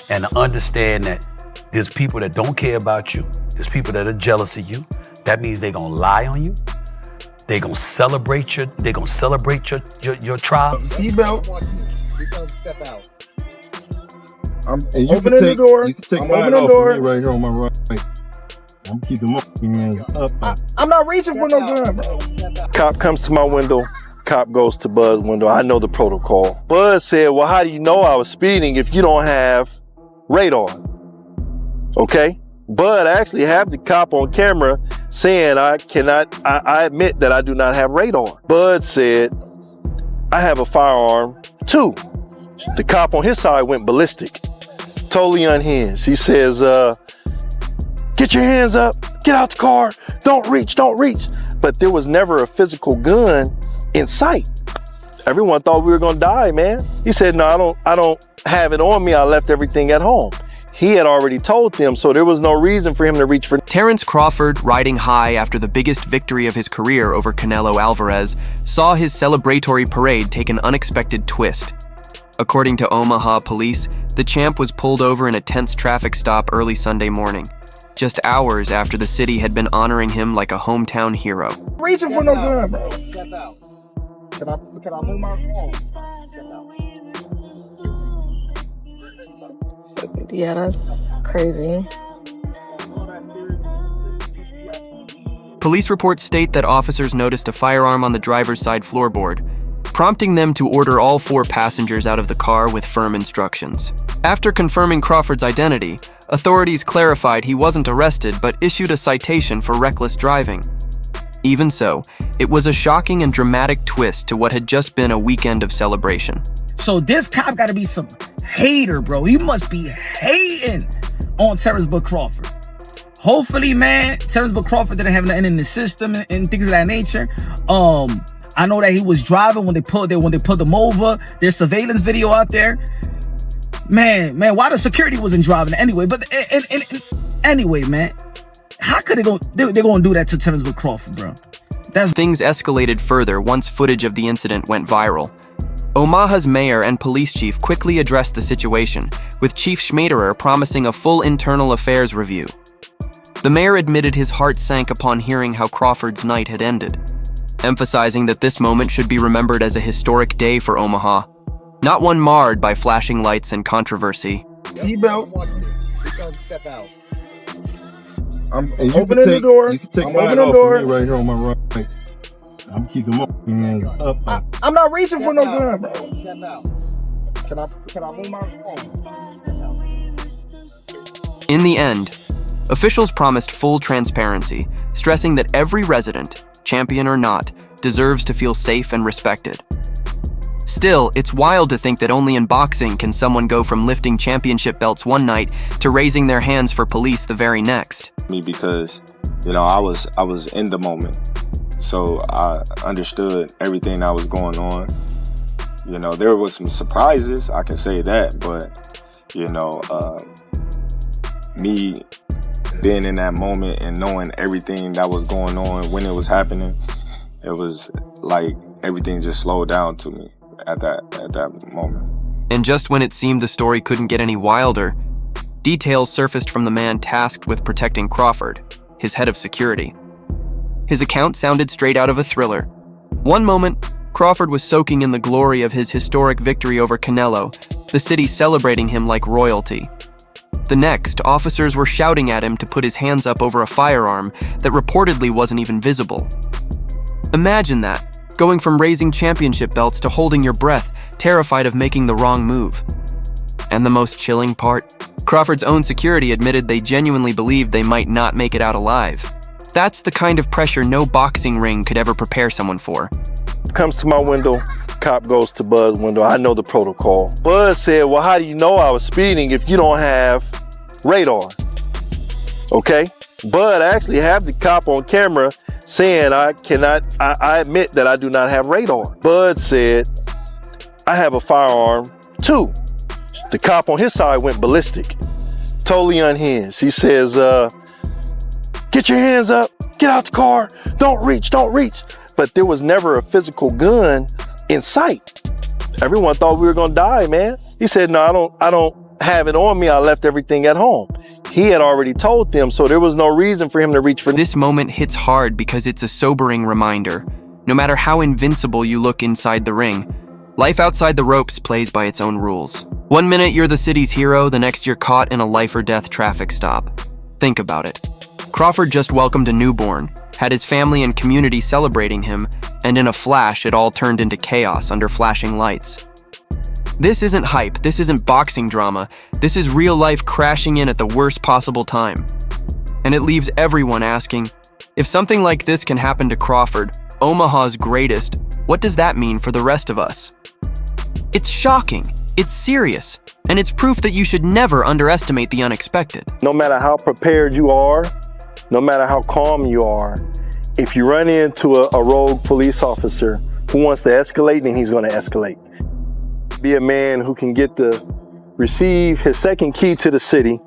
and to understand that there's people that don't care about you. There's people that are jealous of you. That means they're gonna lie on you. They're gonna celebrate your trial. Seatbelt. Step out. I'm opening the door. You can take I'm mine opening the off door. of me right here on my right. I'm keeping my hands up. I'm not reaching for no gun, bro. Cop comes to my window. Cop goes to Bud's window. I know the protocol. Bud said, well, how do you know I was speeding if you don't have radar? Okay? Bud actually have the cop on camera saying I admit that I do not have radar. Bud said, I have a firearm too. The cop on his side went ballistic, totally unhinged. He says, get your hands up, get out the car, don't reach. But there was never a physical gun in sight. Everyone thought we were gonna die, man. He said, no, I don't have it on me. I left everything at home. He had already told them, so there was no reason for him to reach for. Terence Crawford, riding high after the biggest victory of his career over Canelo Alvarez, saw his celebratory parade take an unexpected twist. According to Omaha police, the champ was pulled over in a tense traffic stop early Sunday morning, just hours after the city had been honoring him like a hometown hero. Reaching for no gun, bro. Step out. Can I move my phone? Step out. Yeah, that's crazy. Police reports state that officers noticed a firearm on the driver's side floorboard, prompting them to order all 4 passengers out of the car with firm instructions. After confirming Crawford's identity, authorities clarified he wasn't arrested but issued a citation for reckless driving. Even so, it was a shocking and dramatic twist to what had just been a weekend of celebration. So this cop gotta be some hater, bro. He must be hating on Terence Crawford. Hopefully, man, Terence Crawford didn't have nothing in the system and things of that nature. I know that he was driving when they pulled him over. There's surveillance video out there. Man, why the security wasn't driving anyway? But anyway, man, how could they're gonna do that to Terence Crawford, bro? Things escalated further once footage of the incident went viral. Omaha's mayor and police chief quickly addressed the situation, with Chief Schmaderer promising a full internal affairs review. The mayor admitted his heart sank upon hearing how Crawford's night had ended, emphasizing that this moment should be remembered as a historic day for Omaha, not one marred by flashing lights and controversy. Seatbelt. Step out. I'm opening the door. You can take I'm mine opening the off door. of me right here on my right. I'm keeping my hands up. I'm not reaching for no gun, bro. Step out. Can I move my phone? Step out. In the end, officials promised full transparency, stressing that every resident, champion or not, deserves to feel safe and respected. Still, it's wild to think that only in boxing can someone go from lifting championship belts one night to raising their hands for police the very next. Me because, I was in the moment. So I understood everything that was going on. There was some surprises, I can say that, but, me being in that moment and knowing everything that was going on when it was happening, it was like everything just slowed down to me at that moment. And just when it seemed the story couldn't get any wilder, details surfaced from the man tasked with protecting Crawford, his head of security. His account sounded straight out of a thriller. One moment, Crawford was soaking in the glory of his historic victory over Canelo, the city celebrating him like royalty. The next, officers were shouting at him to put his hands up over a firearm that reportedly wasn't even visible. Imagine that, going from raising championship belts to holding your breath, terrified of making the wrong move. And the most chilling part? Crawford's own security admitted they genuinely believed they might not make it out alive. That's the kind of pressure no boxing ring could ever prepare someone for. Comes to my window. Cop goes to Bud's window. I know the protocol. Bud said, well, how do you know I was speeding if you don't have radar? Okay? Bud actually have the cop on camera saying I admit that I do not have radar. Bud said, I have a firearm too. The cop on his side went ballistic, totally unhinged. He says, get your hands up, get out the car, don't reach. But there was never a physical gun in sight. Everyone thought we were gonna die, man. He said, no, I don't have it on me, I left everything at home. He had already told them, so there was no reason for him to reach for This moment hits hard because it's a sobering reminder. No matter how invincible you look inside the ring, life outside the ropes plays by its own rules. One minute you're the city's hero, the next you're caught in a life or death traffic stop. Think about it. Crawford just welcomed a newborn, had his family and community celebrating him, and in a flash it all turned into chaos under flashing lights. This isn't hype, this isn't boxing drama, this is real life crashing in at the worst possible time. And it leaves everyone asking, if something like this can happen to Crawford, Omaha's greatest, what does that mean for the rest of us? It's shocking, it's serious, and it's proof that you should never underestimate the unexpected. No matter how prepared you are, no matter how calm you are, if you run into a rogue police officer who wants to escalate, then he's going to escalate. Be a man who can receive his second key to the city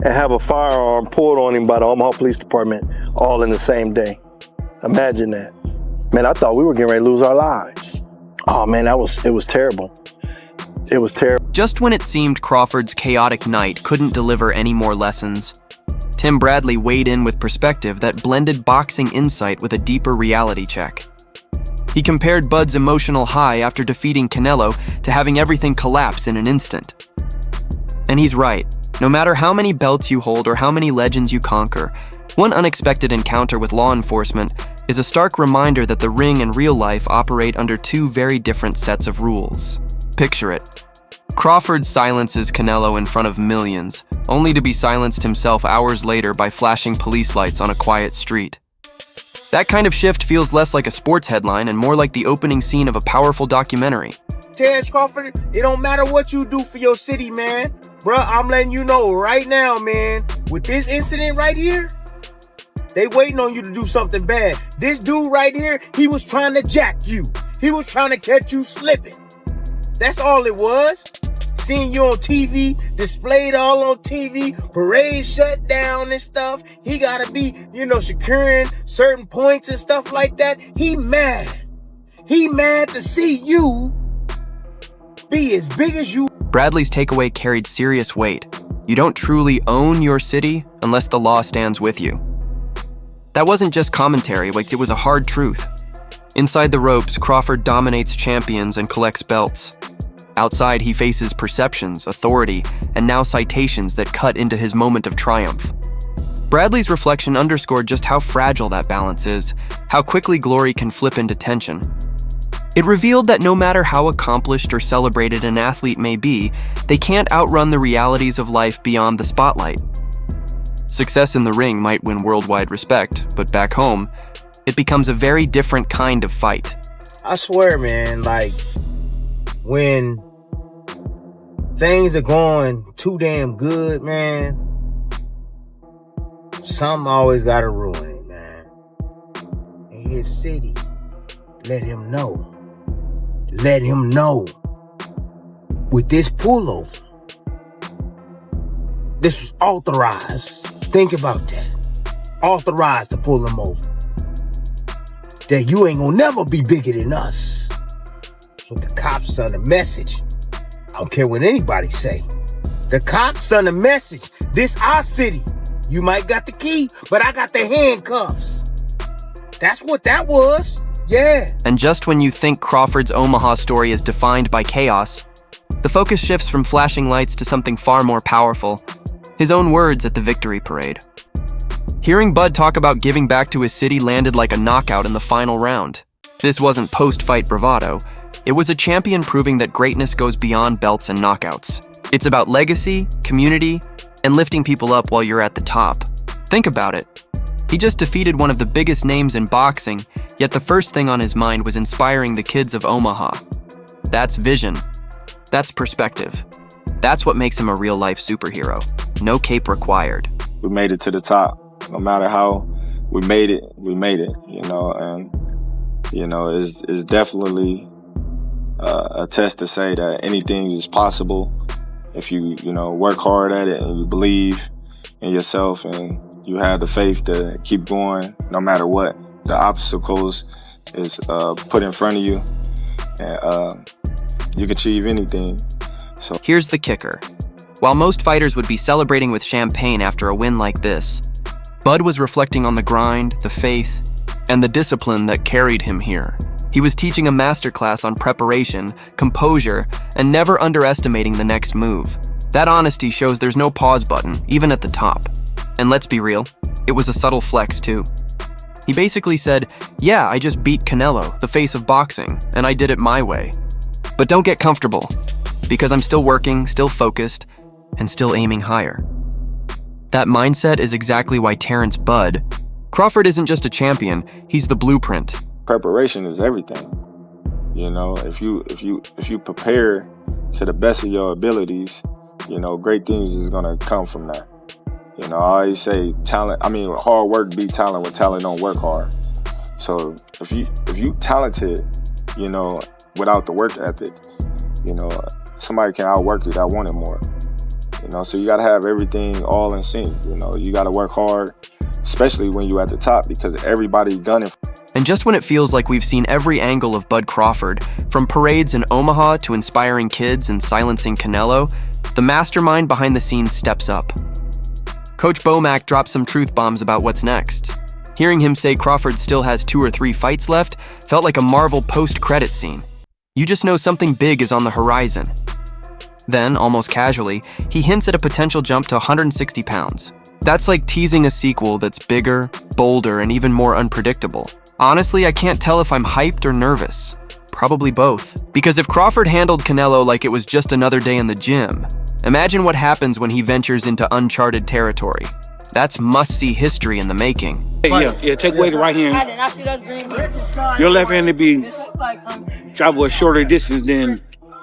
and have a firearm pulled on him by the Omaha Police Department all in the same day. Imagine that. Man, I thought we were getting ready to lose our lives. Oh man, it was terrible. It was terrible. Just when it seemed Crawford's chaotic night couldn't deliver any more lessons, Tim Bradley weighed in with perspective that blended boxing insight with a deeper reality check. He compared Bud's emotional high after defeating Canelo to having everything collapse in an instant. And he's right. No matter how many belts you hold or how many legends you conquer, one unexpected encounter with law enforcement is a stark reminder that the ring and real life operate under two very different sets of rules. Picture it. Crawford silences Canelo in front of millions, only to be silenced himself hours later by flashing police lights on a quiet street. That kind of shift feels less like a sports headline and more like the opening scene of a powerful documentary. Terence Crawford, it don't matter what you do for your city, man. Bruh, I'm letting you know right now, man. With this incident right here, they waiting on you to do something bad. This dude right here, he was trying to jack you. He was trying to catch you slipping. That's all it was. Seeing you on TV, displayed all on TV, parade shut down and stuff. He gotta be, securing certain points and stuff like that. He mad. He mad to see you be as big as you. Bradley's takeaway carried serious weight. You don't truly own your city unless the law stands with you. That wasn't just commentary, it was a hard truth. Inside the ropes, Crawford dominates champions and collects belts. Outside, he faces perceptions, authority, and now citations that cut into his moment of triumph. Bradley's reflection underscored just how fragile that balance is, how quickly glory can flip into tension. It revealed that no matter how accomplished or celebrated an athlete may be, they can't outrun the realities of life beyond the spotlight. Success in the ring might win worldwide respect, but back home, it becomes a very different kind of fight. I swear, man, when things are going too damn good, man, something always gotta ruin it, man. In his city, let him know. Let him know. With this pullover, this was authorized. Think about that. Authorized to pull him over. That you ain't gonna never be bigger than us. So the cops send a message. I don't care what anybody say. The cops send a message. This our city. You might got the key, but I got the handcuffs. That's what that was. Yeah. And just when you think Crawford's Omaha story is defined by chaos, the focus shifts from flashing lights to something far more powerful. His own words at the victory parade. Hearing Bud talk about giving back to his city landed like a knockout in the final round. This wasn't post-fight bravado. It was a champion proving that greatness goes beyond belts and knockouts. It's about legacy, community, and lifting people up while you're at the top. Think about it. He just defeated one of the biggest names in boxing, yet the first thing on his mind was inspiring the kids of Omaha. That's vision. That's perspective. That's what makes him a real-life superhero. No cape required. We made it to the top. No matter how we made it, and, it's definitely a test to say that anything is possible if you work hard at it and you believe in yourself and you have the faith to keep going no matter what the obstacles is put in front of you, and you can achieve anything. So here's the kicker. While most fighters would be celebrating with champagne after a win like this, Bud was reflecting on the grind, the faith, and the discipline that carried him here. He was teaching a masterclass on preparation, composure, and never underestimating the next move. That honesty shows there's no pause button, even at the top. And let's be real, it was a subtle flex too. He basically said, yeah, I just beat Canelo, the face of boxing, and I did it my way. But don't get comfortable, because I'm still working, still focused, and still aiming higher. That mindset is exactly why Terence Bud Crawford isn't just a champion, he's the blueprint. Preparation is everything. You know, if you prepare to the best of your abilities, you know, great things is gonna come from that. You know, I always say hard work beat talent when talent don't work hard. So if you talented, you know, without the work ethic, you know, somebody can outwork you that wanted more. You know, so you gotta have everything all in sync. You know, you gotta work hard, especially when you're at the top, because everybody gunning. And just when it feels like we've seen every angle of Bud Crawford, from parades in Omaha to inspiring kids and silencing Canelo, the mastermind behind the scenes steps up. Coach Bomac drops some truth bombs about what's next. Hearing him say Crawford still has 2 or 3 fights left felt like a Marvel post-credit scene. You just know something big is on the horizon. Then, almost casually, he hints at a potential jump to 160 pounds. That's like teasing a sequel that's bigger, bolder, and even more unpredictable. Honestly, I can't tell if I'm hyped or nervous. Probably both. Because if Crawford handled Canelo like it was just another day in the gym, imagine what happens when he ventures into uncharted territory. That's must-see history in the making. Yeah, take away the right hand. Your left hand to be travel a shorter distance than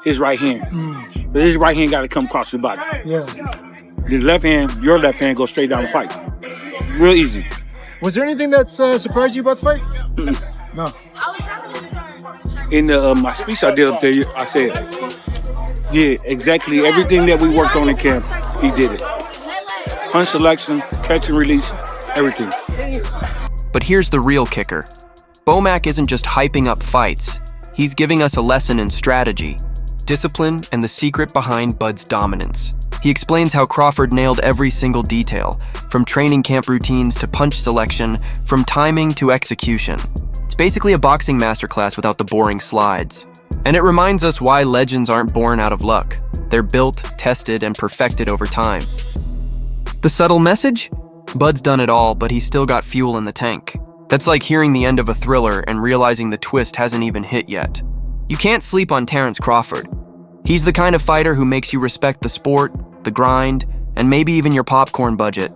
his right hand. But his right hand got to come across the body. Yeah. The left hand, your left hand goes straight down the pipe. Real easy. Was there anything that surprised you about the fight? No. In my speech I did up there, I said, yeah, exactly everything that we worked on in camp, he did it. Punch selection, catch and release, everything. But here's the real kicker. Bomac isn't just hyping up fights. He's giving us a lesson in strategy, discipline, and the secret behind Bud's dominance. He explains how Crawford nailed every single detail, from training camp routines to punch selection, from timing to execution. It's basically a boxing masterclass without the boring slides. And it reminds us why legends aren't born out of luck. They're built, tested, and perfected over time. The subtle message? Bud's done it all, but he's still got fuel in the tank. That's like hearing the end of a thriller and realizing the twist hasn't even hit yet. You can't sleep on Terence Crawford. He's the kind of fighter who makes you respect the sport, the grind, and maybe even your popcorn budget.